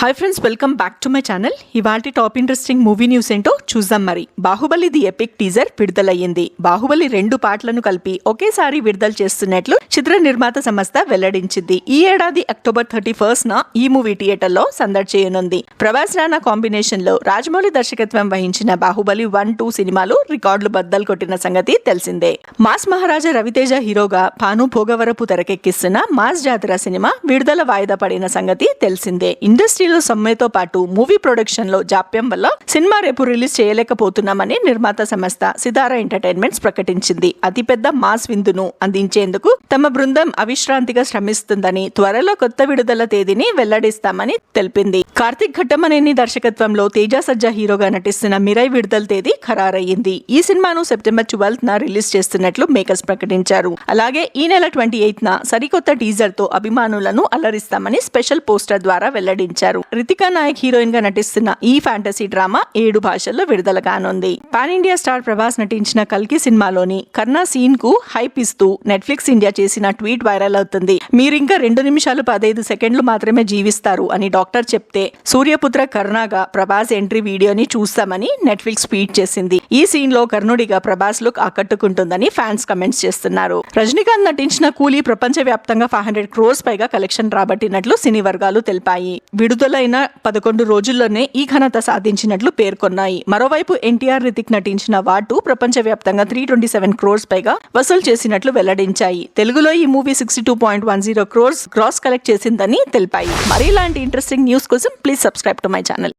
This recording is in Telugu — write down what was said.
Hi friends, welcome back to my channel. ఇవాల్టి టాప్ ఇంట్రెస్టింగ్ మూవీ న్యూస్ ఏంటో చూద్దాం. మరి బాహుబలి ది ఎపిక్ టీజర్ విడుదలయ్యింది. బాహుబలి 2 పార్ట్లను కలిపి ఒకేసారి విడుదల చేస్తున్నట్లు చిత్ర నిర్మాత సంస్థ వెల్లడించింది. ఈ ఏడాది అక్టోబర్ 31 న ఈ మూవీ థియేటర్ లో సందడి చేయనుంది. ప్రభాస్ రానా కాంబినేషన్ లో రాజమౌళి దర్శకత్వం వహించిన బాహుబలి 1-2 సినిమాలు రికార్డులు బద్దలు కొట్టిన సంగతి తెలిసిందే. మాస్ మహారాజా రవితేజ హీరోగా భాను భోగవరపు తెరకెక్కిస్తున్న మాస్ జాతర సినిమా విడుదల వాయిదా పడిన సంగతి తెలిసిందే. ఇండస్ట్రీలో సమ్మెతో పాటు మూవీ ప్రొడక్షన్ లో జాప్యం వల్ల సినిమా రేపు రిలీజ్ చేయలేకపోతున్నామని నిర్మాత సంస్థ సితారా ఎంటర్టైన్మెంట్స్ ప్రకటించింది. అతిపెద్ద మాస్ విందును అందించేందుకు తమ బృందం అవిశ్రాంతిగా శ్రమిస్తుందని, త్వరలో కొత్త విడుదల తేదీని వెల్లడిస్తామని తెలిపింది. కార్తిక్ ఘట్టమనేని దర్శకత్వంలో తేజ సజ్జా హీరోగా నటిస్తున్న మిరై విడుదల తేదీ ఖరారయ్యింది. ఈ సినిమాను సెప్టెంబర్ 12 న రిలీజ్ చేస్తున్నట్లు మేకర్స్ ప్రకటించారు. అలాగే ఈ నెల 28 న సరికొత్త టీజర్ తో అభిమానులను అలరిస్తామని స్పెషల్ పోస్టర్ ద్వారా వెల్లడించారు. రితికా నాయక్ హీరోయిన్ గా నటిస్తున్న ఈ ఫ్యాంటసీ డ్రామా 7 భాషల్లో విడుదల కానుంది. పాన్ ఇండియా స్టార్ ప్రభాస్ నటించిన కల్కి సినిమాలోని కర్ణ సీన్ కు హైప్ ఇస్తూ నెట్ఫ్లిక్స్ ఇండియా చేసిన ట్వీట్ వైరల్ అవుతుంది. మీరింకా 2 నిమిషాలు 15 సెకండ్లు మాత్రమే జీవిస్తారు అని డాక్టర్ చెప్తే సూర్యపుత్ర కర్ణగా ప్రభాస్ ఎంట్రీ వీడియోని చూస్తామని నెట్ఫ్లిక్స్ ట్వీట్ చేసింది. ఈ సీన్ లో కర్ణుడిగా ప్రభాస్ లుక్ ఆకట్టుకుంటుందని ఫ్యాన్స్ కమెంట్స్ చేస్తున్నారు. రజనీకాంత్ నటించిన కూలీ ప్రపంచ వ్యాప్తంగా 500 crores పైగా కలెక్షన్ రాబట్టినట్లు సినీ వర్గాలు తెలిపాయి. విడుదలైన 11 రోజుల్లోనే ఈ ఘనత సాధించినట్లు పేర్కొన్నాయి. మరోవైపు ఎన్టీఆర్, రితిక్ నటించిన వాటు ప్రపంచవ్యాప్తంగా 327 crores పైగా వసూలు చేసినట్లు వెల్లడించాయి. తెలుగులో ఈ మూవీ 62.10 crores గ్రాస్ కలెక్ట్ చేసిందని తెలిపాయి. మరి ఇలాంటి ఇంట్రెస్టింగ్ న్యూస్ కోసం please subscribe to my channel.